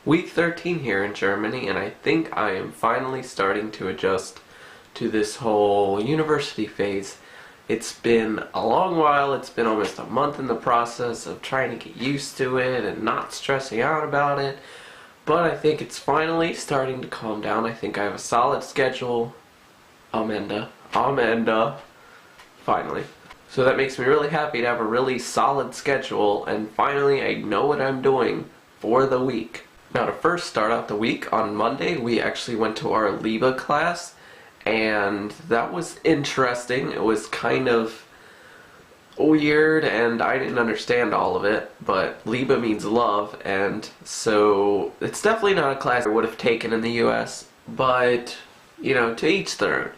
Week 13 here in Germany, and I think I am finally starting to adjust to this whole university phase. It's been a long while. It's been almost a month in the process of trying to get used to it and not stressing out about it. But I think it's finally starting to calm down. I think I have a solid schedule. Amanda. Finally. So that makes me really happy to have a really solid schedule, and finally I know what I'm doing for the week. Now, to first start out the week, on Monday we actually went to our Liebe class, and that was interesting. It was kind of weird and I didn't understand all of it, but Liebe means love, and so it's definitely not a class I would have taken in the US, but you know, to each their own.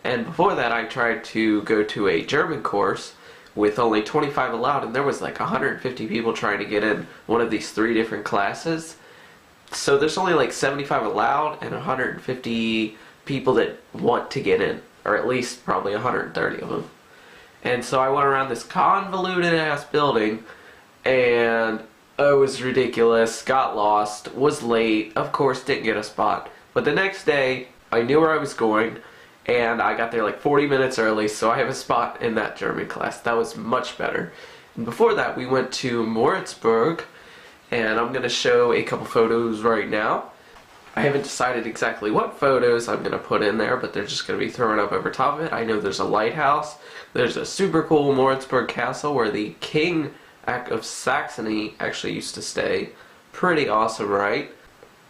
And before that I tried to go to a German course with only 25 allowed, and there was like 150 people trying to get in one of these 3 different classes. So there's only like 75 allowed and 150 people that want to get in, or at least probably 130 of them. And so I went around this convoluted ass building, and it was ridiculous, got lost, was late, of course didn't get a spot. But the next day I knew where I was going, and I got there like 40 minutes early, so I have a spot in that German class. That was much better. And before that we went to Moritzburg, and I'm going to show a couple photos right now. I haven't decided exactly what photos I'm going to put in there, but they're just going to be thrown up over top of it. I know there's a lighthouse, there's a super cool Moritzburg castle where the King of Saxony actually used to stay. Pretty awesome, right?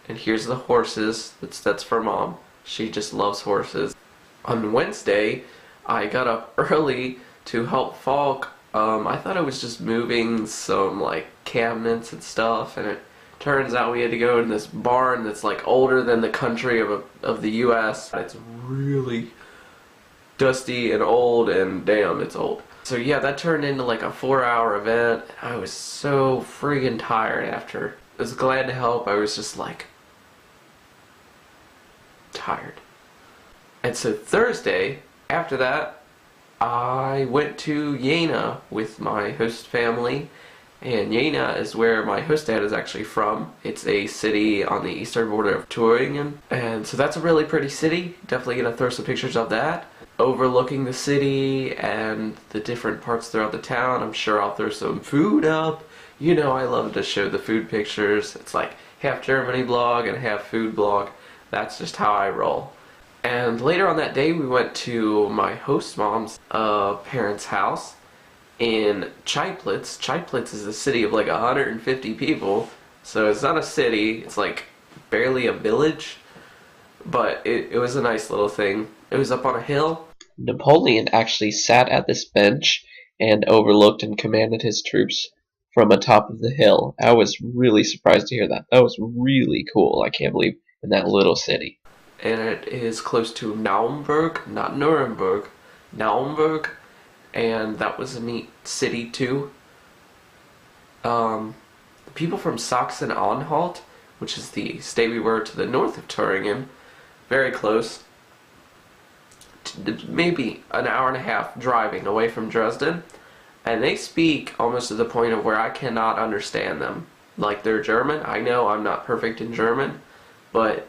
And here's the horses. That's for Mom. She just loves horses. On Wednesday, I got up early to help Falk. I thought I was just moving some like cabinets and stuff, and it turns out we had to go in this barn that's like older than the country of the US. It's really dusty and old, and damn, it's old. So yeah, that turned into like a 4-hour event. I was so friggin' tired after. I was glad to help. I was just like tired. And so Thursday, after that, I went to Jena with my host family, and Jena is where my host dad is actually from. It's a city on the eastern border of Thüringen, and so that's a really pretty city. Definitely gonna throw some pictures of that, overlooking the city and the different parts throughout the town. I'm sure I'll throw some food up. You know, I love to show the food pictures. It's like half Germany blog and half food blog. That's just how I roll. And later on that day we went to my host mom's parents' house in Chai-plits. Chai-plits is a city of like 150 people, so it's not a city, it's like barely a village, but it was a nice little thing. It was up on a hill. Napoleon actually sat at this bench and overlooked and commanded his troops from atop of the hill. I was really surprised to hear that. That was really cool. I can't believe in that little city. And it is close to Naumberg, not Nuremberg, Naumberg, and that was a neat city too. The people from Sachsen-Anhalt, which is the state we were to the north of Thüringen, very close, maybe an hour and a half driving away from Dresden, and they speak almost to the point of where I cannot understand them. Like, they're German. I know I'm not perfect in German, but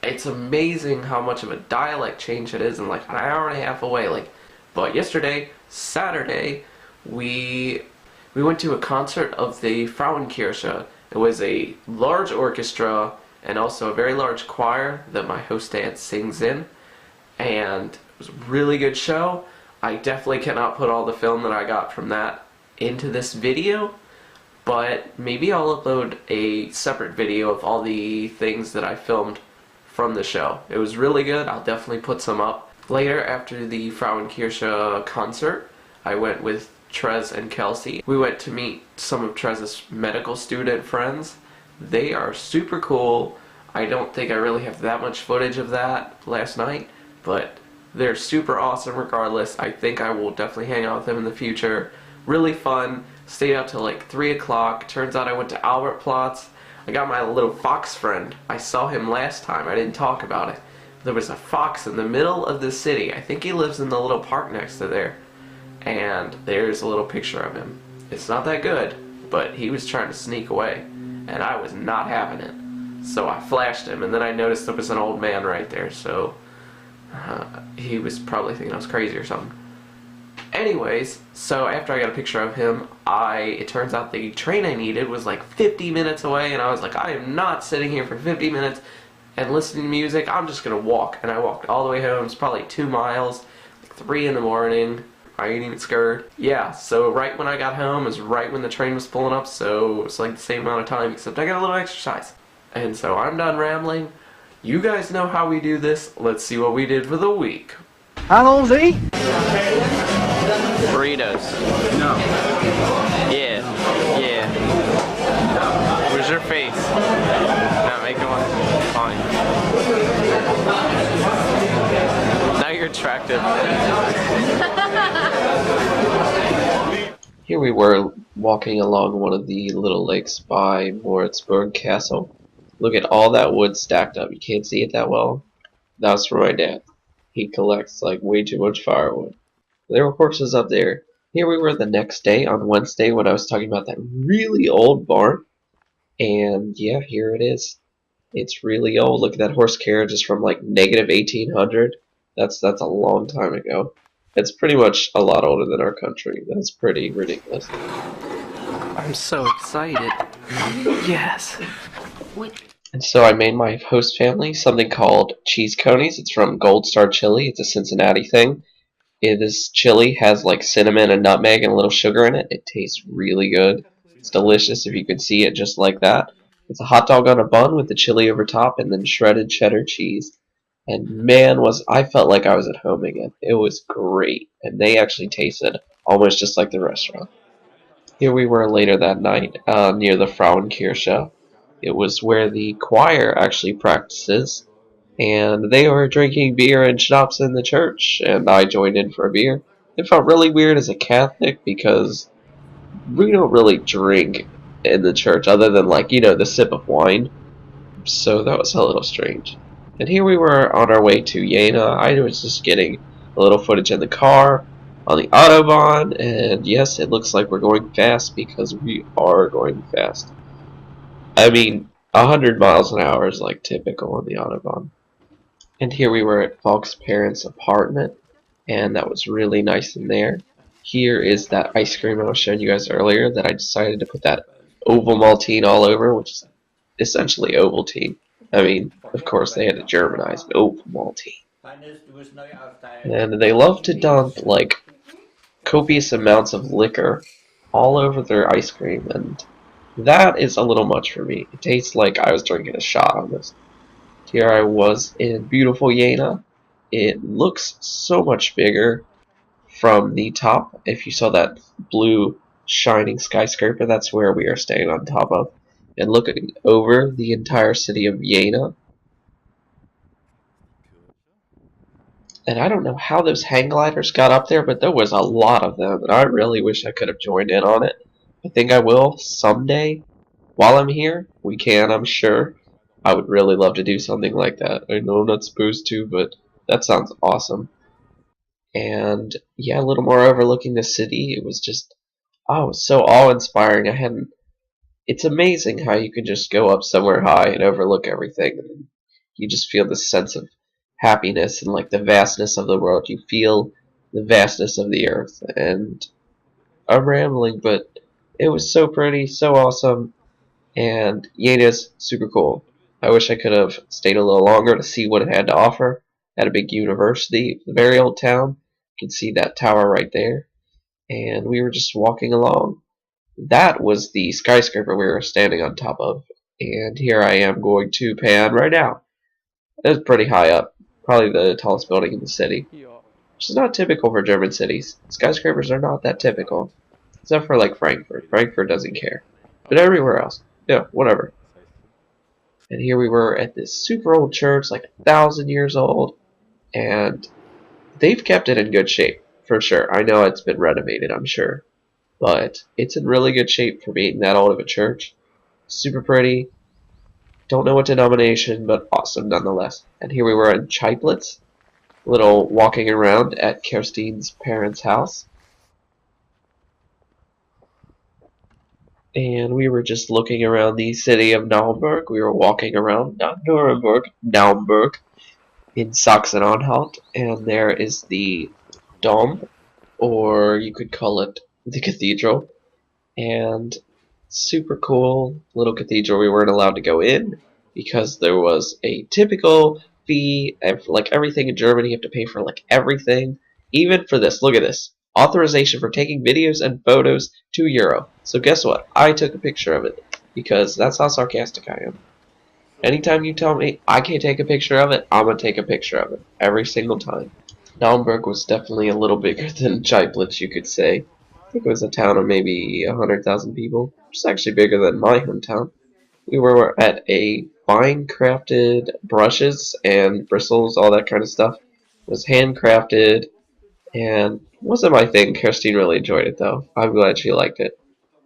it's amazing how much of a dialect change it is in like an hour and a half away. But yesterday, Saturday, we went to a concert of the Frauenkirche. It was a large orchestra and also a very large choir that my host dad sings in, and it was a really good show. I definitely cannot put all the film that I got from that into this video, but maybe I'll upload a separate video of all the things that I filmed from the show. It was really good. I'll definitely put some up. Later, after the Frauenkirche concert, I went with Trez and Kelsey. We went to meet some of Trez's medical student friends. They are super cool. I don't think I really have that much footage of that last night, but they're super awesome regardless. I think I will definitely hang out with them in the future. Really fun. Stayed out till like 3 o'clock. Turns out I went to Albertplatz. I got my little fox friend. I saw him last time. I didn't talk about it. There was a fox in the middle of the city. I think he lives in the little park next to there. And there's a little picture of him. It's not that good, but he was trying to sneak away. and I was not having it. So I flashed him, and then I noticed there was an old man right there, so he was probably thinking I was crazy or something. Anyways, so after I got a picture of him, it turns out the train I needed was like 50 minutes away, and I was like, I am not sitting here for 50 minutes and listening to music. I'm just gonna walk. And I walked all the way home. It's probably 2 miles, like 3 in the morning. I ain't even scared. Yeah, so right when I got home is right when the train was pulling up, so it's like the same amount of time, except I got a little exercise. And so I'm done rambling. You guys know how we do this. Let's see what we did for the week. How long's he? Burritos. No. Yeah. Yeah. Where's your face? Not making one. Fine. Now you're attractive. Here we were walking along one of the little lakes by Moritzburg Castle. Look at all that wood stacked up. You can't see it that well. That's for my dad. He collects like way too much firewood. There were horses up there. Here we were the next day on Wednesday when I was talking about that really old barn. And yeah, here it is. It's really old. Look at that horse carriage. It's from like negative 1800. That's a long time ago. It's pretty much a lot older than our country. That's pretty ridiculous. I'm so excited. Yes. And so I made my host family something called cheese conies. It's from Gold Star Chili. It's a Cincinnati thing. This chili has like cinnamon and nutmeg and a little sugar in it. It tastes really good. It's delicious if you could see it just like that. It's a hot dog on a bun with the chili over top and then shredded cheddar cheese. And man, I felt like I was at home again. It was great. And they actually tasted almost just like the restaurant. Here we were later that night near the Frauenkirche. It was where the choir actually practices. And they were drinking beer and schnapps in the church, and I joined in for a beer. It felt really weird as a Catholic because we don't really drink in the church other than like, the sip of wine. So that was a little strange. And here we were on our way to Jena. I was just getting a little footage in the car on the Autobahn, and yes, it looks like we're going fast because we are going fast. I mean, 100 miles an hour is like typical on the Autobahn. And here we were at Falk's parents' apartment, and that was really nice in there. Here is that ice cream I was showing you guys earlier that I decided to put that Ovaltine all over, which is essentially Ovaltine. I mean, of course, they had to Germanize Ovaltine. And they love to dunk, like, copious amounts of liquor all over their ice cream, and that is a little much for me. It tastes like I was drinking a shot on this. Here I was in beautiful Jena. It looks so much bigger from the top. If you saw that blue shining skyscraper, that's where we are staying on top of. And looking over the entire city of Jena. And I don't know how those hang gliders got up there, but there was a lot of them. And I really wish I could have joined in on it. I think I will someday. While I'm here, we can, I'm sure. I would really love to do something like that. I know I'm not supposed to, but that sounds awesome. And yeah, a little more overlooking the city. It was just, oh, it was so awe-inspiring. It's amazing how you can just go up somewhere high and overlook everything. And you just feel this sense of happiness and like the vastness of the world. You feel the vastness of the earth. And I'm rambling, but it was so pretty, so awesome. And Jena's super cool. I wish I could have stayed a little longer to see what it had to offer. At a big university, a very old town. You can see that tower right there. And we were just walking along. That was the skyscraper we were standing on top of. And here I am going to pan right now. It was pretty high up. Probably the tallest building in the city. Which is not typical for German cities. Skyscrapers are not that typical. Except for like Frankfurt. Frankfurt doesn't care. But everywhere else, yeah, whatever. And here we were at this super old church, like 1,000 years old. And they've kept it in good shape, for sure. I know it's been renovated, I'm sure. But it's in really good shape for being that old of a church. Super pretty. Don't know what denomination, but awesome nonetheless. And here we were in Chai-plits. Little walking around at Kerstin's parents' house. and we were just looking around the city of Naumberg. We were walking around, not Nuremberg, Naumberg, in Sachsen-Anhalt, and there is the Dom, or you could call it the cathedral, and super cool little cathedral. We weren't allowed to go in because there was a typical fee, and for like everything in Germany you have to pay for like everything, even for this. Look at this. Authorization for taking videos and photos, €2. So guess what? I took a picture of it because that's how sarcastic I am. Anytime you tell me I can't take a picture of it, I'm gonna take a picture of it every single time. Naumberg was definitely a little bigger than Chai-plits, you could say. I think it was a town of maybe 100,000 people, which is actually bigger than my hometown. We were at a fine crafted brushes and bristles, all that kind of stuff. It was handcrafted and wasn't my thing. Kerstin really enjoyed it though. I'm glad she liked it.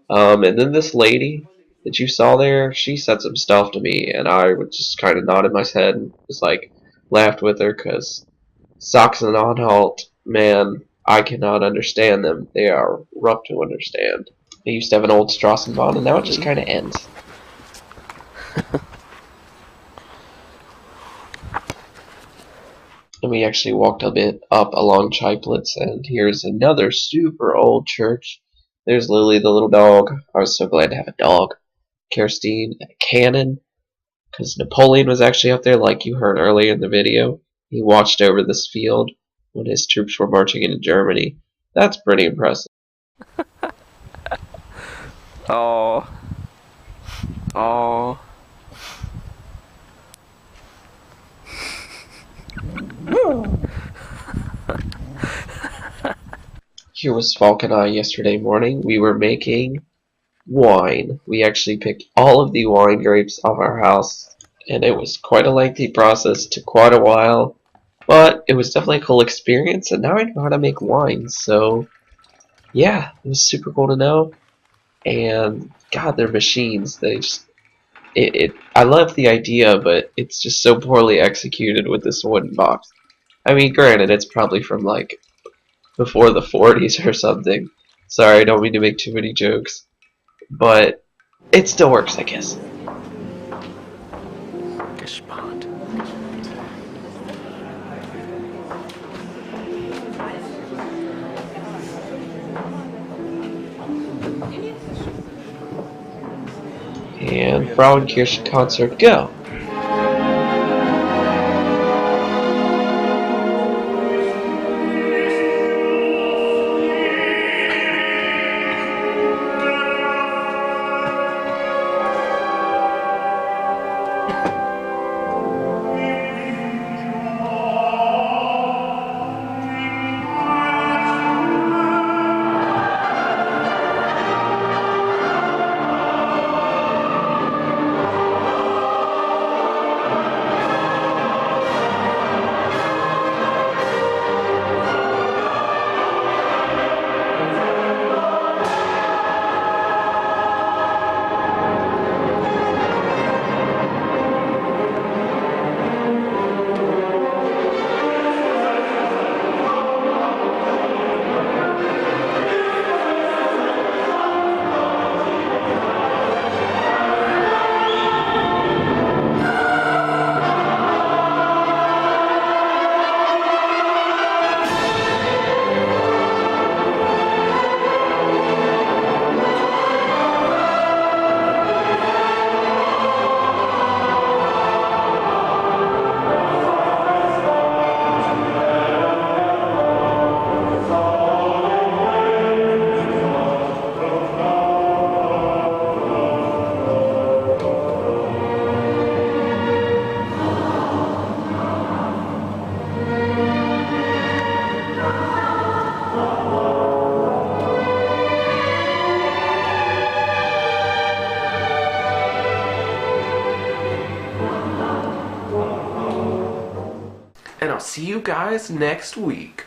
And then this lady that you saw there, she said some stuff to me, and I would just kind of nodded my head and just like laughed with her because Sachsen-Anhalt, man, I cannot understand them. They are rough to understand. They used to have an old Strassenbahn, and now it just kind of ends. And we actually walked a bit up along Chai-plits, and here's another super old church. There's Lily the little dog. I was so glad to have a dog. Kerstin, a cannon, because Napoleon was actually up there, like you heard earlier in the video. He watched over this field when his troops were marching into Germany. That's pretty impressive. Oh. Oh. Here was Falk and I yesterday morning. We were making wine. We actually picked all of the wine grapes off our house, and it was quite a lengthy process. It took quite a while, but it was definitely a cool experience, and now I know how to make wine. So yeah, it was super cool to know. And God, they're machines. They just I love the idea, but it's just so poorly executed with this wooden box. I mean, granted, it's probably from like before the 40s or something. Sorry, I don't mean to make too many jokes, but it still works, I guess. Gespannt. And Frauenkirche concert, go! And I'll see you guys next week.